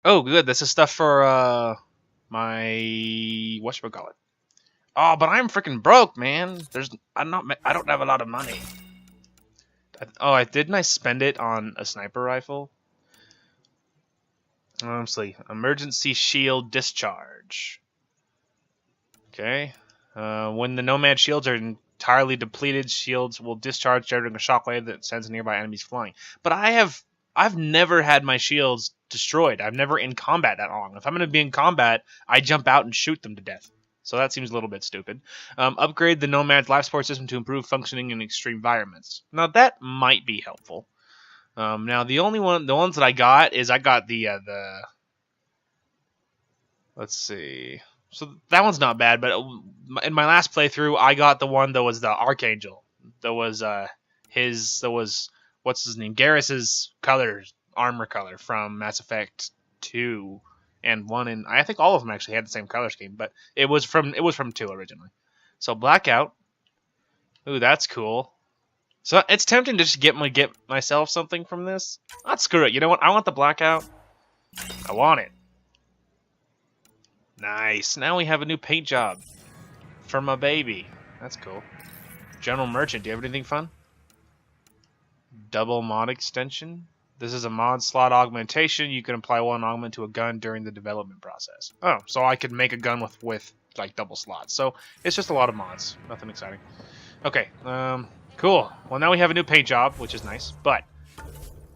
Oh, good. This is stuff for my whatchamacallit. Oh, but I'm freaking broke, man. I don't have a lot of money. Didn't I spend it on a sniper rifle? Honestly, emergency shield discharge. Okay. When the Nomad shields are entirely depleted, shields will discharge during a shockwave that sends nearby enemies flying. But I've never had my shields destroyed. I've never in combat that long. If I'm going to be in combat, I jump out and shoot them to death. So that seems a little bit stupid. Upgrade the Nomad's life support system to improve functioning in extreme environments. Now that might be helpful. Now the ones that I got the let's see. So that one's not bad, but in my last playthrough, I got the one that was the Archangel. That was what's his name? Garrus's armor color from Mass Effect 2 and 1, and I think all of them actually had the same color scheme, but it was from 2 originally. So Blackout. Ooh, that's cool. So it's tempting to just get myself something from this. Screw it. You know what? I want the Blackout. I want it. Nice. Now we have a new paint job for my baby. That's cool. General Merchant. Do you have anything fun? Double mod extension. This is a mod slot augmentation. You can apply one augment to a gun during the development process. Oh, so I could make a gun with like double slots. So it's just a lot of mods. Nothing exciting. Okay. Cool. Well, now we have a new paint job, which is nice. But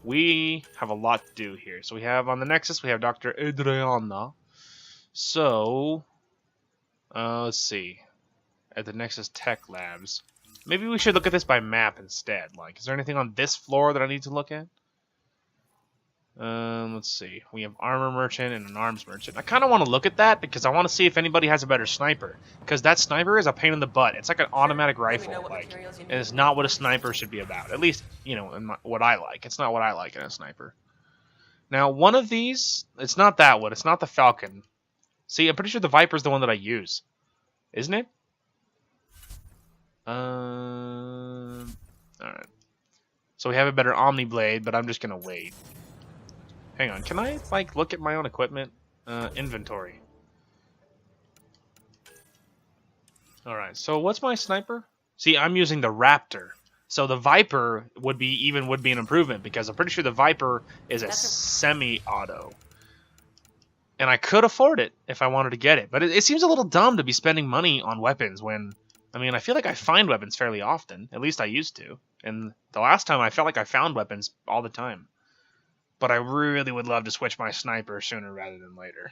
we have a lot to do here. So we have on the Nexus, we have Dr. Adriana. So, let's see. At the Nexus Tech Labs. Maybe we should look at this by map instead. Like, is there anything on this floor that I need to look at? Let's see. We have Armor Merchant and an Arms Merchant. I kind of want to look at that because I want to see if anybody has a better sniper. Because that sniper is a pain in the butt. It's like an automatic rifle. And it's not what a sniper should be about. At least, what I like. It's not what I like in a sniper. Now, one of these, it's not that one. It's not the Falcon. See, I'm pretty sure the Viper's the one that I use. Isn't it? Alright. So we have a better Omni Blade, but I'm just gonna wait. Hang on, can I, look at my own equipment? Inventory. Alright, so what's my sniper? See, I'm using the Raptor. So the Viper would be an improvement, because I'm pretty sure the Viper is a semi-auto. And I could afford it if I wanted to get it. But it seems a little dumb to be spending money on weapons when... I feel like I find weapons fairly often. At least I used to. And the last time I felt like I found weapons all the time. But I really would love to switch my sniper sooner rather than later.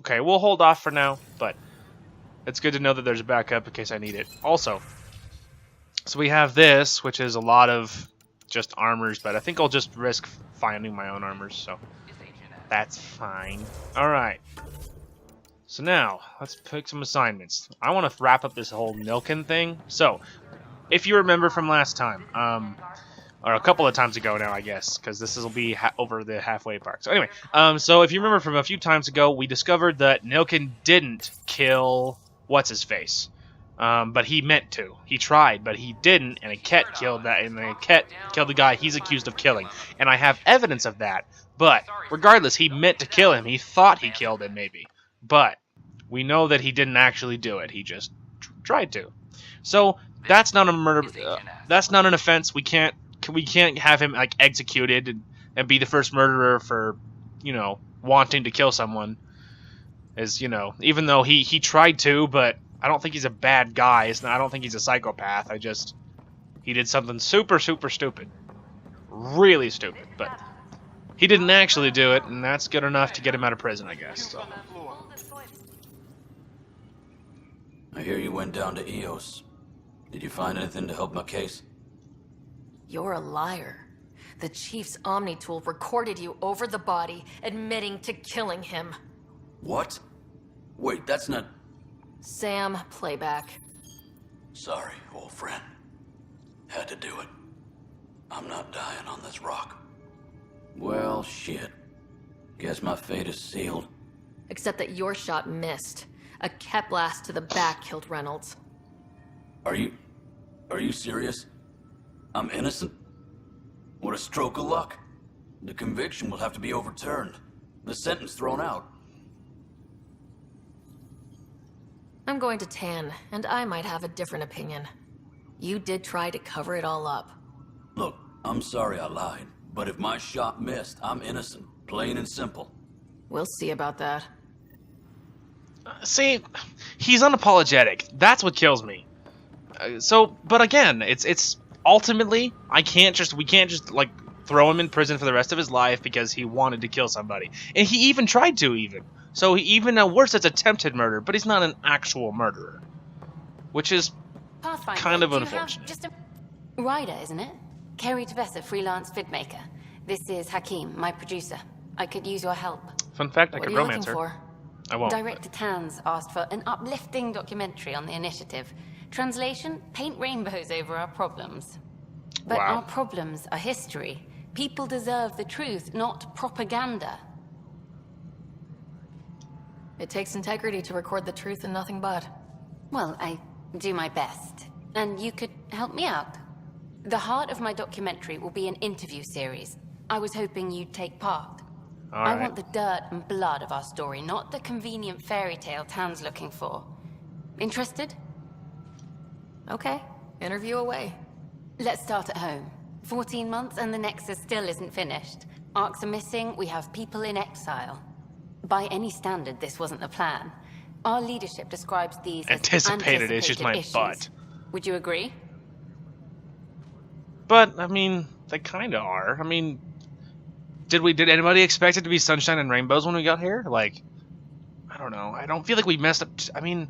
Okay, we'll hold off for now. But it's good to know that there's a backup in case I need it. Also, so we have this, which is a lot of just armors. But I think I'll just risk finding my own armors. So... that's fine. Alright. So now, let's pick some assignments. I want to wrap up this whole Nilken thing. So, if you remember from last time, or a couple of times ago now, I guess, because this will be over the halfway mark. So anyway, so if you remember from a few times ago, we discovered that Nilken didn't kill what's-his-face. But he meant to. He tried, but he didn't, and a Ket killed that, and the Ket killed the guy he's accused of killing. And I have evidence of that. But, regardless, he meant to kill him. He thought he killed him, maybe. But, we know that he didn't actually do it. He just tried to. So, that's not a murder. That's not an offense. We can't have him, executed and be the first murderer for, wanting to kill someone. Even though he tried to, but I don't think he's a bad guy. I don't think he's a psychopath. He did something super, super stupid. Really stupid, but... he didn't actually do it, and that's good enough to get him out of prison, I guess. So. I hear you went down to EOS. Did you find anything to help my case? You're a liar. The Chief's Omni tool recorded you over the body, admitting to killing him. What? Wait, that's not... Sam, playback. Sorry, old friend. Had to do it. I'm not dying on this rock. Well, shit. Guess my fate is sealed. Except that your shot missed. A Ket blast to the back killed Reynolds. Are you serious? I'm innocent? What a stroke of luck. The conviction will have to be overturned. The sentence thrown out. I'm going to Tan, and I might have a different opinion. You did try to cover it all up. Look, I'm sorry I lied, but if my shot missed, I'm innocent. Plain and simple. We'll see about that. See, he's unapologetic. That's what kills me. But again, it's ultimately we can't just like throw him in prison for the rest of his life because he wanted to kill somebody, and he even tried to even. So he even worse, it's attempted murder, but he's not an actual murderer, which is Pathfinder, kind of do you have unfortunate. just a Ryder, isn't it? Kerry Tavessa, freelance vidmaker. This is Hakeem, my producer. I could use your help. Fun fact, I What could are you looking romance her. for? I won't. Director Tans asked for an uplifting documentary on the initiative. Translation, paint rainbows over our problems. But Wow. our problems are history. People deserve the truth, not propaganda. It takes integrity to record the truth and nothing but. Well, I do my best. And you could help me out. The heart of my documentary will be an interview series. I was hoping you'd take part. All I right. want the dirt and blood of our story, not the convenient fairy tale Tan's looking for. Interested? Okay, interview away. Let's start at home. 14 months and the Nexus still isn't finished. Arcs are missing, we have people in exile. By any standard, this wasn't the plan. Our leadership describes these as Anticipated issues, my issues. butt. Would you agree? But I mean, they kind of are. I mean, did anybody expect it to be sunshine and rainbows when we got here? Like, I don't know. I don't feel like we messed up. I mean,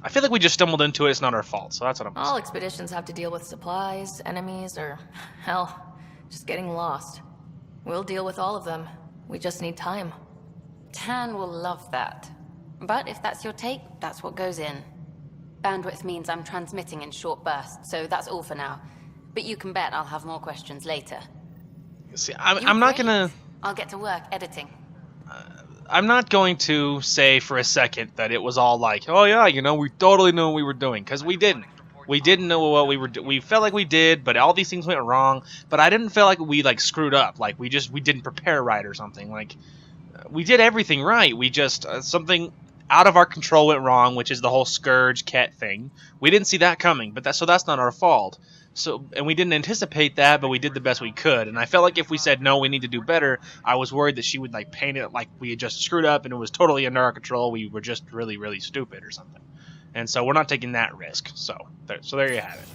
I feel like we just stumbled into it. It's not our fault. So that's what I'm. All expeditions have to deal with supplies, enemies, or, hell, just getting lost. We'll deal with all of them. We just need time. Tan will love that. But if that's your take, that's what goes in. Bandwidth means I'm transmitting in short bursts, so that's all for now. But you can bet I'll have more questions later. See, You're I'm not great. gonna. I'll get to work editing. I'm not going to say for a second that it was all like, oh yeah, you know, we totally knew what we were doing, because we didn't. We didn't know what we were doing. We felt like we did, but all these things went wrong. But I didn't feel like we like screwed up, like we didn't prepare right or something. Like we did everything right. We just something out of our control went wrong, which is the whole Scourge Ket thing. We didn't see that coming, but that's not our fault. So, and we didn't anticipate that, but we did the best we could. And I felt like if we said, no, we need to do better, I was worried that she would like paint it like we had just screwed up and it was totally under our control. We were just really, really stupid or something. And so we're not taking that risk. So there you have it.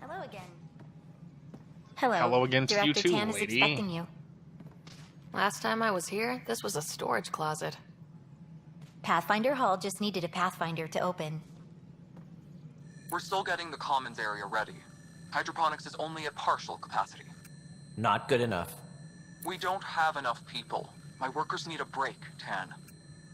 Hello again. Hello. Hello again to you Director too, Tan is lady. expecting you. Last time I was here, this was a storage closet. Pathfinder Hall just needed a Pathfinder to open. We're still getting the commons area ready. Hydroponics is only at partial capacity. Not good enough. We don't have enough people. My workers need a break, Tan.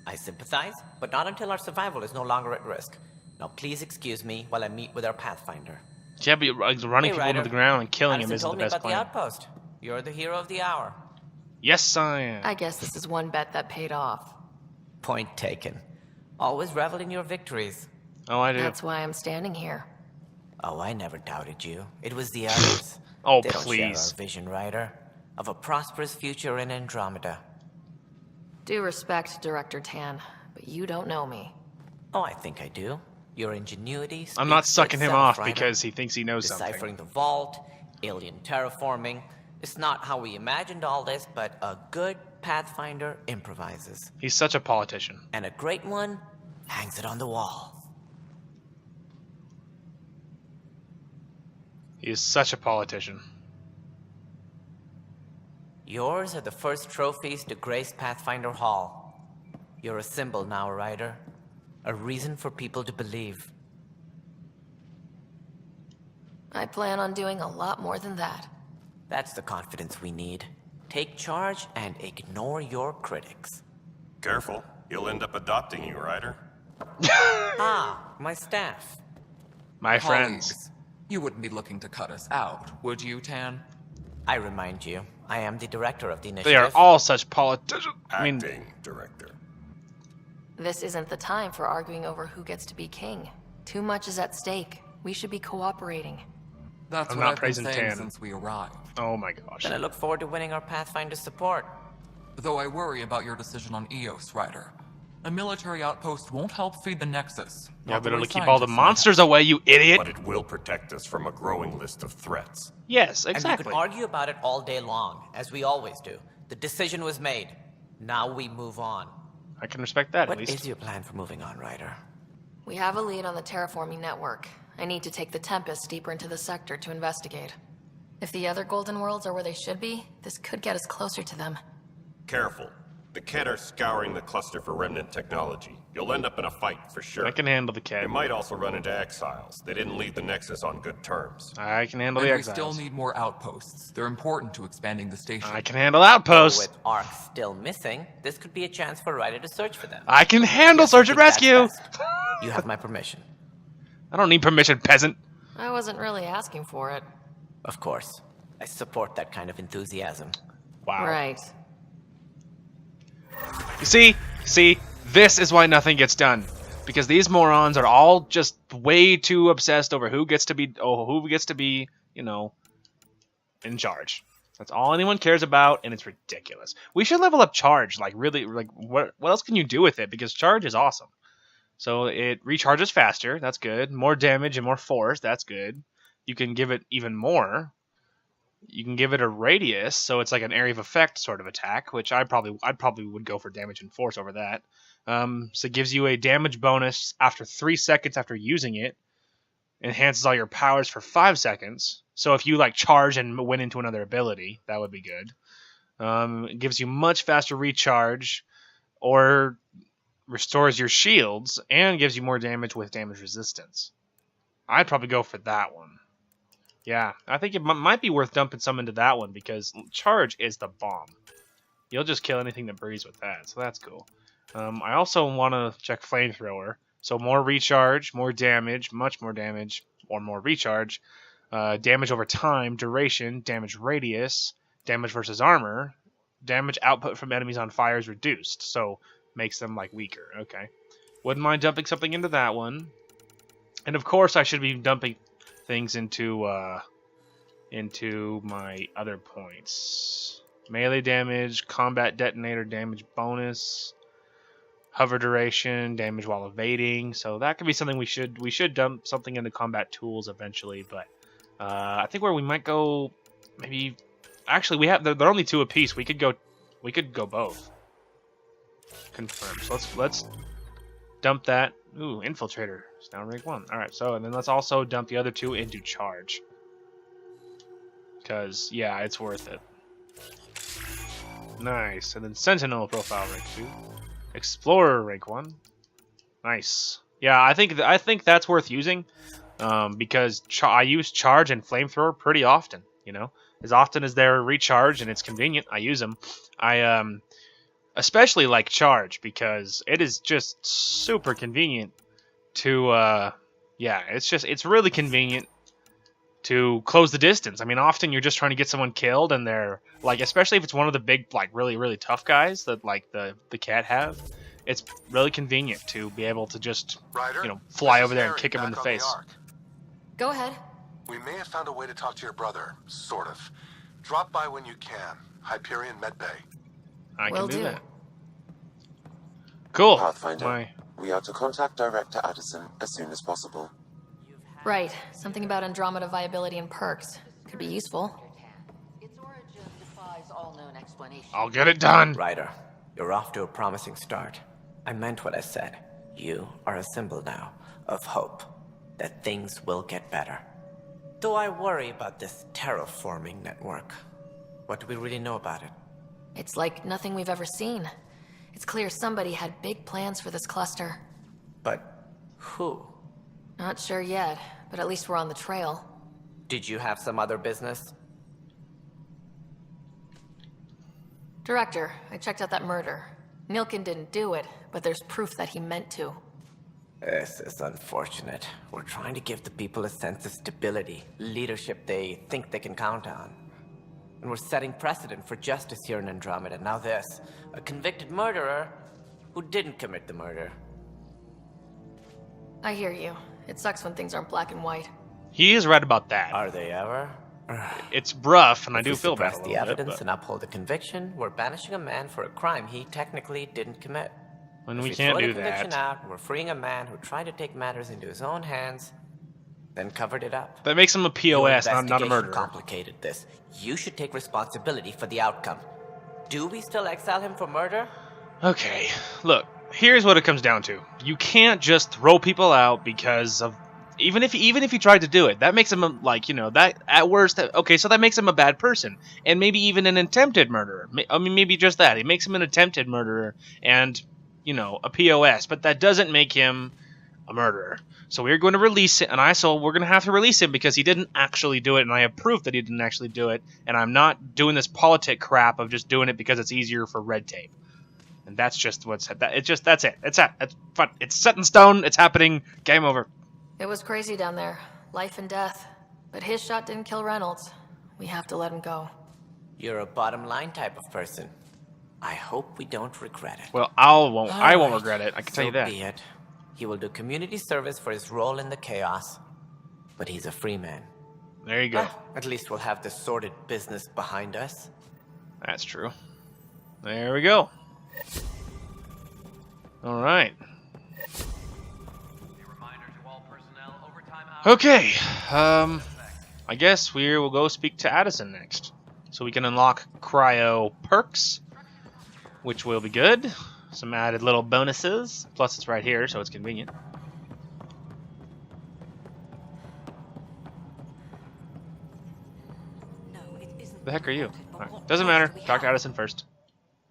I sympathize, but not until our survival is no longer at risk. Now please excuse me while I meet with our Pathfinder. Yeah, but running Hey, people into Ryder. the ground and killing him Addison isn't the told me best about the plan. outpost. You're the hero of the hour. Yes, I am. I guess this is one bet that paid off. Point taken. Always revel in your victories. Oh, I do. That's why I'm standing here. Oh, I never doubted you. It was the others. Oh, They don't share our please. vision, Ryder, of a prosperous future in Andromeda. Due respect, Director Tan, but you don't know me. Oh, I think I do. Your ingenuity. I'm not speaks for sucking him itself, off Ryder. because he thinks he knows Deciphering something. the vault, alien terraforming. It's not how we imagined all this, but a good Pathfinder improvises. He's such a politician. And a great one hangs it on the wall. He is such a politician. Yours are the first trophies to grace Pathfinder Hall. You're a symbol now, Ryder. A reason for people to believe. I plan on doing a lot more than that. That's the confidence we need. Take charge and ignore your critics. Careful, he'll end up adopting you, Ryder. Ah, my staff. My friends. Colleagues, you wouldn't be looking to cut us out, would you, Tan? I remind you, I am the director of the initiative. They are all such politicians. I mean, Acting director. This isn't the time for arguing over who gets to be king. Too much is at stake. We should be cooperating. That's I'm what not I've been praising saying Tan. since we arrived. oh my gosh. Then I look forward to winning our Pathfinder support. though I worry about your decision on Eos, Ryder. A military outpost won't help feed the Nexus. Yeah, not the but it'll way keep all the scientists might monsters have. away, you idiot! But it will protect us from a growing list of threats. Yes, And we exactly. could argue about it all day long, as we always do. The decision was made. Now we move on. I can respect that, What at least. is your plan for moving on, Ryder? We have a lead on the terraforming network. I need to take the Tempest deeper into the sector to investigate. If the other Golden Worlds are where they should be, this could get us closer to them. Careful. The Kett are scouring the cluster for remnant technology. You'll end up in a fight, for sure. I can handle the You cat. might also run into exiles. They didn't leave the Nexus on good terms. I can handle And the we still exiles. need more outposts. They're important to expanding the station. I can handle outposts. With Ark still missing, this could be a chance for Ryder to search for them. I can handle Yes, I search and think that's rescue. best. You have my permission. I don't need permission, peasant. I wasn't really asking for it. Of course. I support that kind of enthusiasm. Wow. Right. You see, this is why nothing gets done. Because these morons are all just way too obsessed over who gets to be, you know, in charge. That's all anyone cares about, and it's ridiculous. We should level up charge, like really, like what else can you do with it? Because charge is awesome. So it recharges faster, that's good. More damage and more force, that's good. You can give it even more. You can give it a radius, so it's like an area of effect sort of attack, which I'd probably would go for damage and force over that. So it gives you a damage bonus after 3 seconds after using it. Enhances all your powers for 5 seconds. So if you like charge and went into another ability, that would be good. It gives you much faster recharge, or restores your shields, and gives you more damage with damage resistance. I'd probably go for that one. Yeah, I think it might be worth dumping some into that one, because charge is the bomb. You'll just kill anything that breathes with that, so that's cool. I also want to check flamethrower. So more recharge, more damage, much more damage, or more recharge. Damage over time, duration, damage radius, damage versus armor, damage output from enemies on fire is reduced, so makes them like weaker. Okay, wouldn't mind dumping something into that one. And of course, I should be dumping things into my other points. Melee damage, combat detonator damage bonus, hover duration, damage while evading. So that could be something we should dump something into combat tools eventually. But I think where we might go, maybe actually they're only 2 apiece. We could go both. Confirm. So let's dump that. Ooh, infiltrator. It's now rank 1. Alright, so and then let's also dump the other 2 into charge. Because, yeah, it's worth it. Nice. And then Sentinel profile rank 2. Explorer rank 1. Nice. Yeah, I think that's worth using. Because I use charge and flamethrower pretty often, you know. As often as they're recharged and it's convenient, I use them. I especially like charge because it is just super convenient to yeah, it's really convenient to close the distance. I mean, often you're just trying to get someone killed and they're like, especially if it's one of the big like really tough guys that like the cat have, it's really convenient to be able to just Ryder, you know, fly this over is there and Harry kick him in back the on face. Ark. Go ahead. We may have found a way to talk to your brother, sort of. Drop by when you can. Hyperion Medbay. I Will can do do. that. Cool. Pathfinder, we are to contact Director Addison as soon as possible. Right. Something about Andromeda viability and perks. Could be useful. Its origin defies all known explanation. I'll get it done. Ryder, you're off to a promising start. I meant what I said. You are a symbol now of hope that things will get better. Though I worry about this terraforming network. What do we really know about it? It's like nothing we've ever seen. It's clear somebody had big plans for this cluster. But who? Not sure yet, but at least we're on the trail. Did you have some other business? Director, I checked out that murder. Nilkin didn't do it, but there's proof that he meant to. This is unfortunate. We're trying to give the people a sense of stability, leadership they think they can count on. And we're setting precedent for justice here in Andromeda. Now this, a convicted murderer who didn't commit the murder. I hear you. It sucks when things aren't black and white. He is right about that. Are they ever? It's rough, and I If do we feel bad suppress a the little bit, evidence but and uphold the conviction, we're banishing a man for a crime he technically didn't commit. when If we we can't throw do the conviction that, out, we're freeing a man who tried to take matters into his own hands, then covered it up. that makes him a Your POS, not a investigation murderer. complicated this. You should take responsibility for the outcome. Do we still exile him for murder? Okay, look, here's what it comes down to. You can't just throw people out because of even if he tried to do it. That makes him that at worst. Okay, so that makes him a bad person, and maybe even an attempted murderer. I mean, maybe just that. It makes him an attempted murderer and a POS, but that doesn't make him a murderer. So we're going to release it, and we're going to have to release him because he didn't actually do it, and I have proof that he didn't actually do it, and I'm not doing this politic crap of just doing it because it's easier for red tape. And that's just that's it. It's fun. It's set in stone. It's happening. Game over. It was crazy down there. Life and death. But his shot didn't kill Reynolds. We have to let him go. You're a bottom line type of person. I hope we don't regret it. Well, I won't regret it. I can tell you that. So be it. He will do community service for his role in the chaos. But he's a free man. There you go. At least we'll have the sordid business behind us. That's true. There we go. All right. Okay. I guess we will go speak to Addison next, so we can unlock cryo perks, which will be good. Some added little bonuses. Plus, it's right here, so it's convenient. The heck are you? Right. Doesn't matter. Talk to Addison first.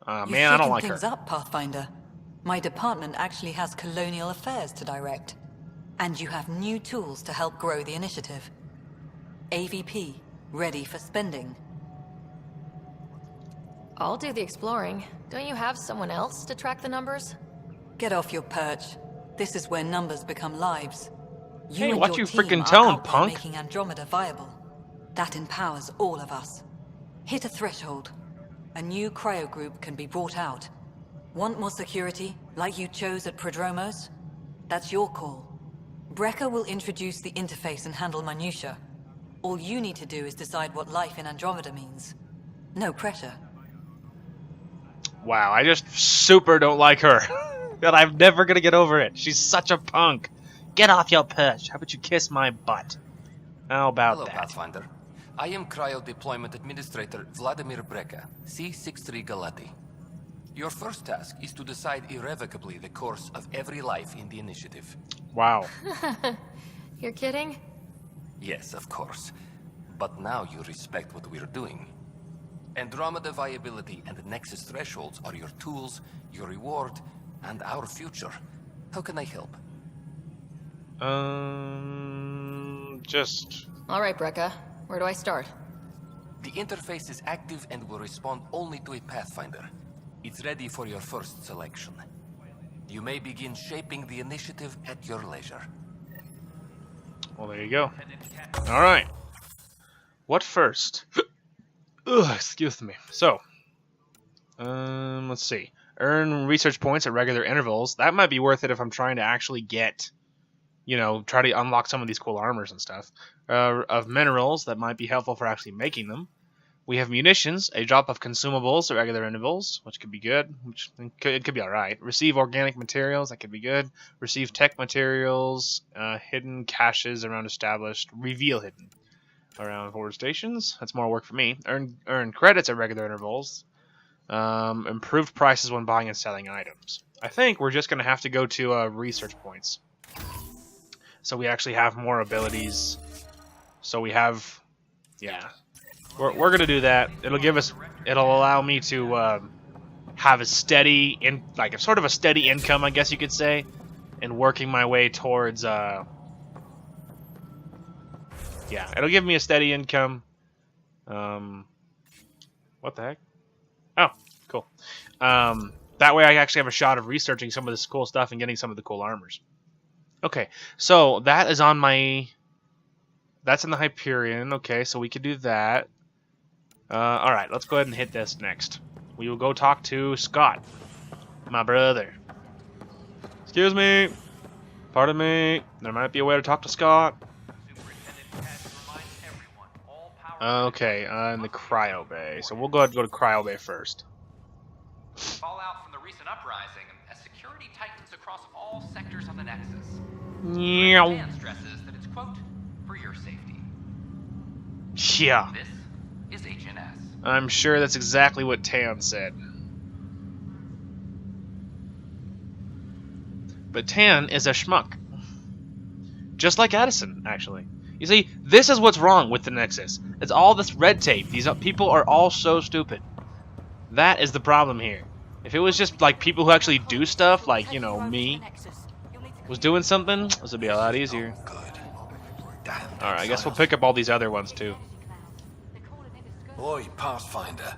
Man, I don't like her. Things up, Pathfinder. My department actually has colonial affairs to direct. And you have new tools to help grow the initiative. AVP, ready for spending. I'll do the exploring. Don't you have someone else to track the numbers? Get off your perch. This is where numbers become lives. Hey, and watch your your team frickin' are tone, out there punk. making Andromeda viable. That empowers all of us. Hit a threshold. A new cryo group can be brought out. Want more security, like you chose at Prodromos? That's your call. Brecker will introduce the interface and handle minutiae. All you need to do is decide what life in Andromeda means. No pressure. Wow, I just super don't like her. And I'm never gonna get over it. She's such a punk. Get off your perch. How about you kiss my butt? How about Hello, that? Pathfinder. I am Cryo Deployment Administrator Vladimir Breca, C63 Galati. Your first task is to decide irrevocably the course of every life in the initiative. Wow. You're kidding? Yes, of course. But now you respect what we're doing. Andromeda viability and Nexus thresholds are your tools, your reward, and our future. How can I help? Just... Alright, Brecca. Where do I start? The interface is active and will respond only to a Pathfinder. It's ready for your first selection. You may begin shaping the initiative at your leisure. Well, there you go. Alright. What first? Ugh, excuse me. So, let's see. Earn research points at regular intervals. That might be worth it if I'm trying to actually get, try to unlock some of these cool armors and stuff. Of minerals, that might be helpful for actually making them. We have munitions, a drop of consumables at regular intervals, which could be good. It could be alright. Receive organic materials, that could be good. Receive tech materials, hidden caches around established, reveal hidden around forward stations. That's more work for me. Earn credits at regular intervals. Improved prices when buying and selling items. I think we're just going to have to go to research points. So we actually have more abilities. So we have... Yeah. We're going to do that. It'll allow me to have a steady, sort of a steady income, I guess you could say. And working my way towards... Yeah, it'll give me a steady income. What the heck? Oh, cool. That way I actually have a shot of researching some of this cool stuff and getting some of the cool armors. Okay, so that is on my... That's in the Hyperion. Okay, so we could do that. Alright, let's go ahead and hit this next. We will go talk to Scott, my brother. Excuse me. Pardon me. There might be a way to talk to Scott. Okay, in the cryo bay. So we'll go ahead and go to cryo bay first. Fallout from the recent uprising, as security tightens across all sectors of the Nexus. Meow. Dan stresses that it's, quote, for your safety. Yeah. This is HNS. I'm sure that's exactly what Tan said. But Tan is a schmuck. Just like Addison, actually. You see, this is what's wrong with the Nexus. It's all this red tape. These people are all so stupid. That is the problem here. If it was just like people who actually do stuff, like, you know, me, was doing something, this would be a lot easier. Alright, I guess we'll pick up all these other ones too. Boy, Pathfinder,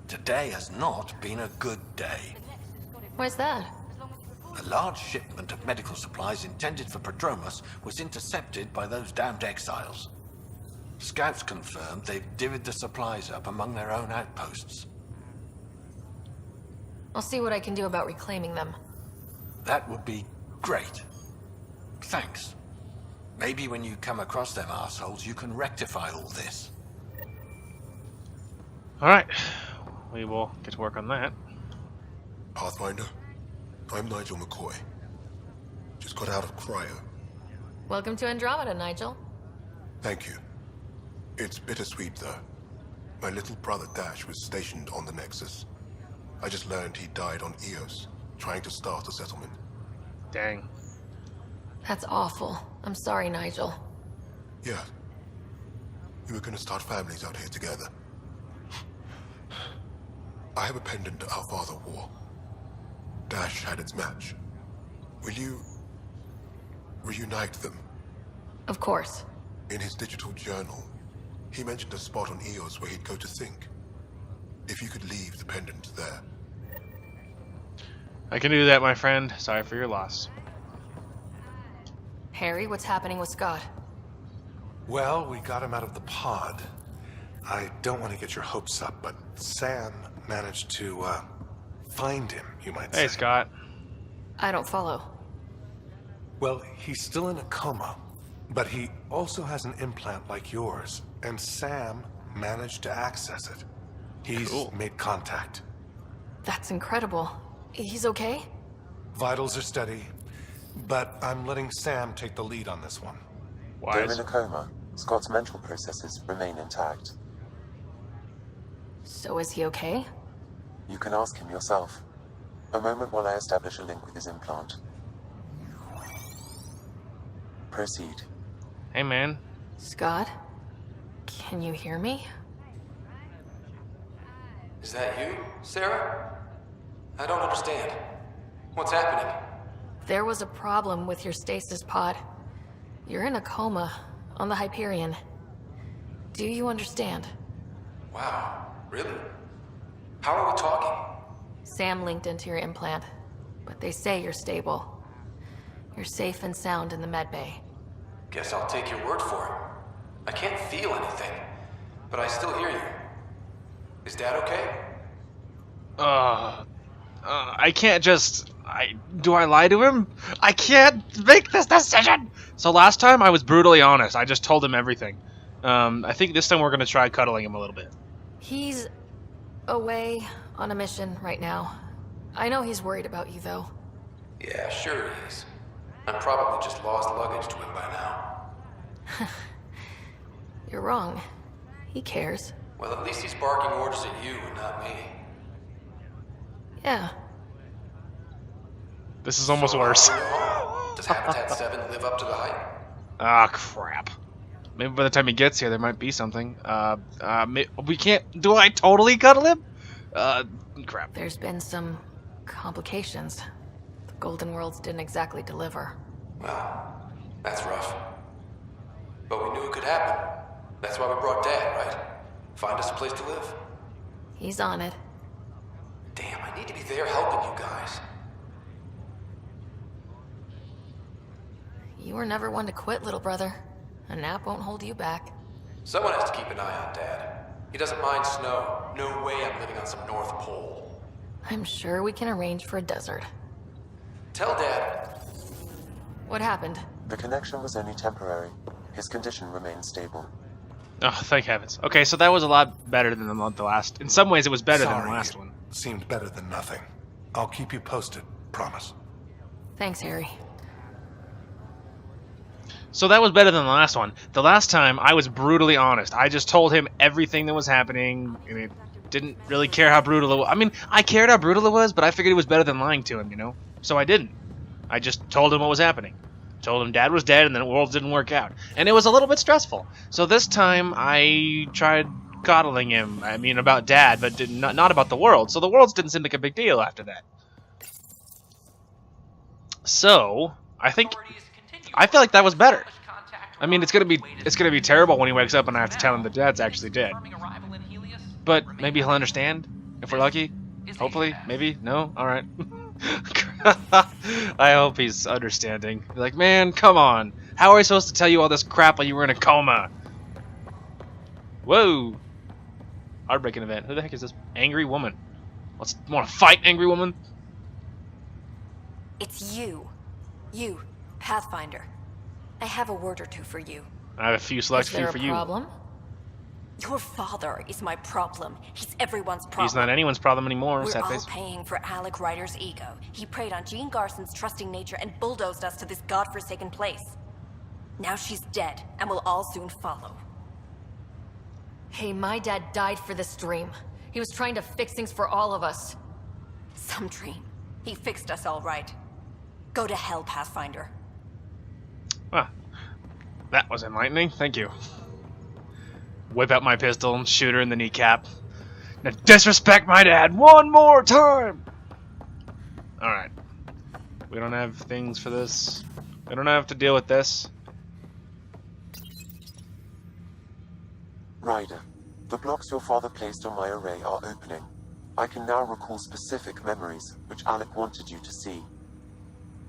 today has not been a good day. Why's that? A large shipment of medical supplies intended for Prodromos was intercepted by those damned exiles. Scouts confirmed they've divvied the supplies up among their own outposts. I'll see what I can do about reclaiming them. That would be great. Thanks. Maybe when you come across them assholes, you can rectify all this. Alright, we will get to work on that. Pathfinder, I'm Nigel McCoy. Just got out of cryo. Welcome to Andromeda, Nigel. Thank you. It's bittersweet, though. My little brother Dash was stationed on the Nexus. I just learned he died on Eos, trying to start a settlement. Dang. That's awful. I'm sorry, Nigel. Yeah. We were gonna start families out here together. I have a pendant our father wore. Dash had its match. Will you reunite them? Of course. In his digital journal, he mentioned a spot on Eos where he'd go to think. If you could leave the pendant there. I can do that, my friend. Sorry for your loss. Harry, what's happening with Scott? Well, we got him out of the pod. I don't want to get your hopes up, but Sam managed to, find him, you might say. Hey, Scott. I don't follow. Well, he's still in a coma, but he also has an implant like yours, and Sam managed to access it. He's made contact. That's incredible. He's okay? Vitals are steady, but I'm letting Sam take the lead on this one. Though in a coma, Scott's mental processes remain intact. So is he okay? You can ask him yourself. A moment while I establish a link with his implant. Proceed. Hey, man. Scott? Can you hear me? Is that you, Sarah? I don't understand. What's happening? There was a problem with your stasis pod. You're in a coma on the Hyperion. Do you understand? Wow, really? How are we talking? Sam linked into your implant, but they say you're stable. You're safe and sound in the medbay. Guess I'll take your word for it. I can't feel anything, but I still hear you. Is Dad okay? I can't just... do I lie to him? I can't make this decision! So last time I was brutally honest. I just told him everything. I think this time we're going to try cuddling him a little bit. He's away on a mission right now. I know he's worried about you, though. Yeah, sure he is. I'm probably just lost luggage to him by now. You're wrong. He cares. Well, at least he's barking orders at you and not me. Yeah. This is almost worse. Does Habitat 7 live up to the hype? Ah, crap. Maybe by the time he gets here, there might be something. We can't... Do I totally cuddle him? Crap. There's been some complications. The Golden Worlds didn't exactly deliver. Well, that's rough. But we knew it could happen. That's why we brought Dad, right? Find us a place to live. He's on it. Damn, I need to be there helping you guys. You were never one to quit, little brother. A nap won't hold you back. Someone has to keep an eye on Dad. He doesn't mind snow. No way I'm living on some North Pole. I'm sure we can arrange for a desert. Tell Dad. What happened? The connection was only temporary. His condition remains stable. Oh, thank heavens. Okay, so that was a lot better than the last. In some ways, it was better than the last one. Seemed better than nothing. I'll keep you posted, promise. Thanks, Harry. So that was better than the last one. The last time, I was brutally honest. I just told him everything that was happening, and it didn't really care how brutal it was. I mean, I cared how brutal it was, but I figured it was better than lying to him, you know? So I didn't. I just told him what was happening. Told him Dad was dead, and then the world didn't work out. And it was a little bit stressful. So this time, I tried coddling him. I mean, about Dad, but not about the world. So the worlds didn't seem like a big deal after that. So, I feel like that was better. I mean, it's gonna be terrible when he wakes up and I have to tell him that Dad's actually dead. But maybe he'll understand if we're lucky. Hopefully, maybe. No, all right. I hope he's understanding. Like, man, come on. How are I supposed to tell you all this crap while you were in a coma? Whoa. Heartbreaking event. Who the heck is this angry woman? Want to fight, angry woman? It's you. You, Pathfinder. I have a word or two for you. I have a few selects for you. Is there a problem? Your father is my problem. He's everyone's problem. He's not anyone's problem anymore, We're sad all face. paying for Alec Ryder's ego. He preyed on Jean Garson's trusting nature and bulldozed us to this godforsaken place. Now she's dead, and we'll all soon follow. Hey, my dad died for this dream. He was trying to fix things for all of us. Some dream. He fixed us all right. Go to hell, Pathfinder. Ah, that was enlightening. Thank you. Whip out my pistol and shoot her in the kneecap. Now disrespect my dad one more time! Alright. We don't have things for this. We don't have to deal with this. Ryder, the blocks your father placed on my array are opening. I can now recall specific memories, which Alec wanted you to see.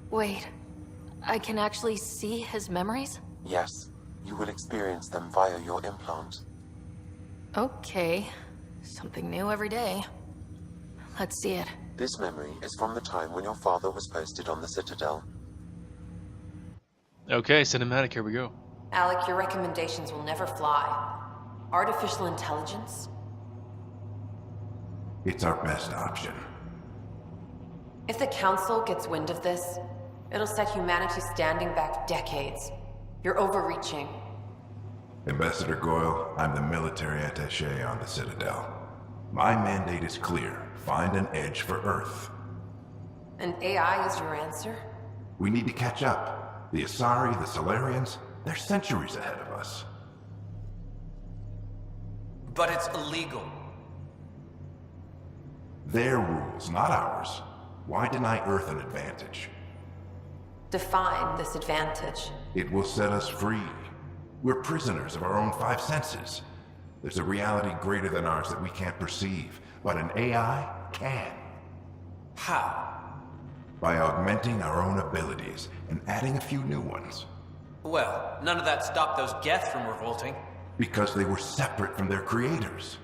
Wait, I can actually see his memories? Yes, you will experience them via your implant. Okay. Something new every day. Let's see it. This memory is from the time when your father was posted on the Citadel. Okay, cinematic, here we go. Alec, your recommendations will never fly. Artificial intelligence? It's our best option. If the Council gets wind of this, it'll set humanity standing back decades. You're overreaching. Ambassador Goyle, I'm the military attaché on the Citadel. My mandate is clear. Find an edge for Earth. And AI is your answer? We need to catch up. The Asari, the Solarians, they're centuries ahead of us. But it's illegal. Their rules, not ours. Why deny Earth an advantage? Define this advantage. It will set us free. We're prisoners of our own five senses. There's a reality greater than ours that we can't perceive, but an AI can. How? By augmenting our own abilities and adding a few new ones. Well, none of that stopped those Geth from revolting. Because they were separate from their creators.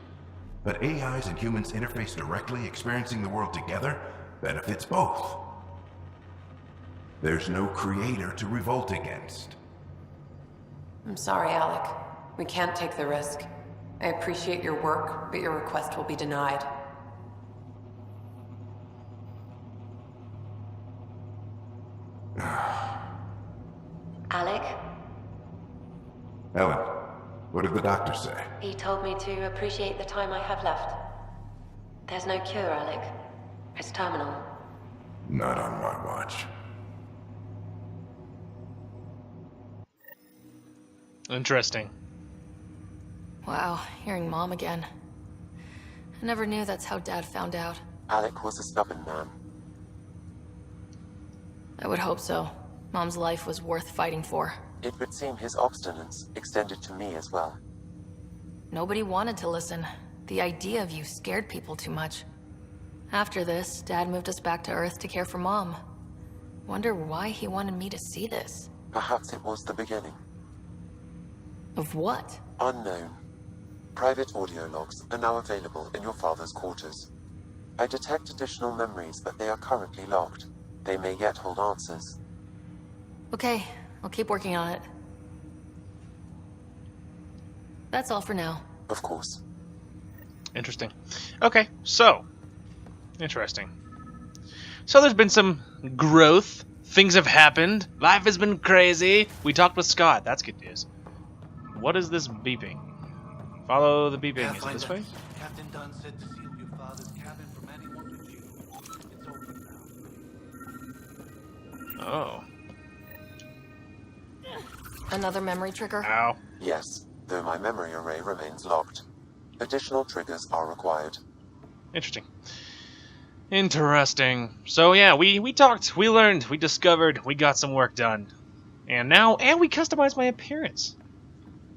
But AIs and humans interface directly, experiencing the world together, benefits both. There's no creator to revolt against. I'm sorry, Alec. We can't take the risk. I appreciate your work, but your request will be denied. Alec? Ellen, what did the doctor say? He told me to appreciate the time I have left. There's no cure, Alec. It's terminal. Not on my watch. Interesting. Wow, hearing Mom again. I never knew that's how Dad found out. Alec was a stubborn man. I would hope so. Mom's life was worth fighting for. It would seem his obstinance extended to me as well. Nobody wanted to listen. The idea of you scared people too much. After this, Dad moved us back to Earth to care for Mom. Wonder why he wanted me to see this. Perhaps it was the beginning. Of what? Unknown. Private audio logs are now available in your father's quarters. I detect additional memories, but they are currently locked. They may yet hold answers. Okay, I'll keep working on it. That's all for now. Of course. Interesting. Okay, so interesting. So there's been some growth. Things have happened. Life has been crazy. We talked with Scott. That's good news. What is this beeping? Follow the beeping. Is it this way? Captain Dunn said to seal your father's cabin from anyone but you. It's open now. Oh. Another memory trigger? Ow. Yes, though my memory array remains locked. Additional triggers are required. Interesting. Interesting. So yeah, we talked, we learned, we discovered, we got some work done. And we customized my appearance.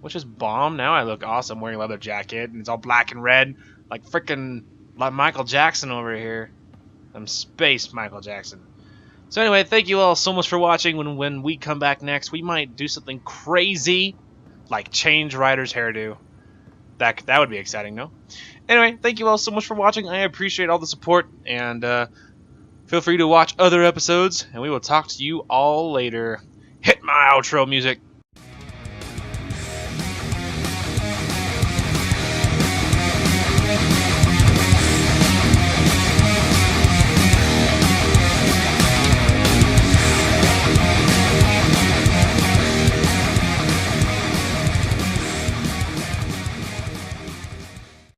Which is bomb. Now I look awesome wearing a leather jacket, and it's all black and red, like frickin' like Michael Jackson over here. I'm space Michael Jackson. So anyway, thank you all so much for watching. When we come back next, we might do something crazy, like change Ryder's hairdo. That would be exciting, no? Anyway, thank you all so much for watching. I appreciate all the support, and feel free to watch other episodes, and we will talk to you all later. Hit my outro music.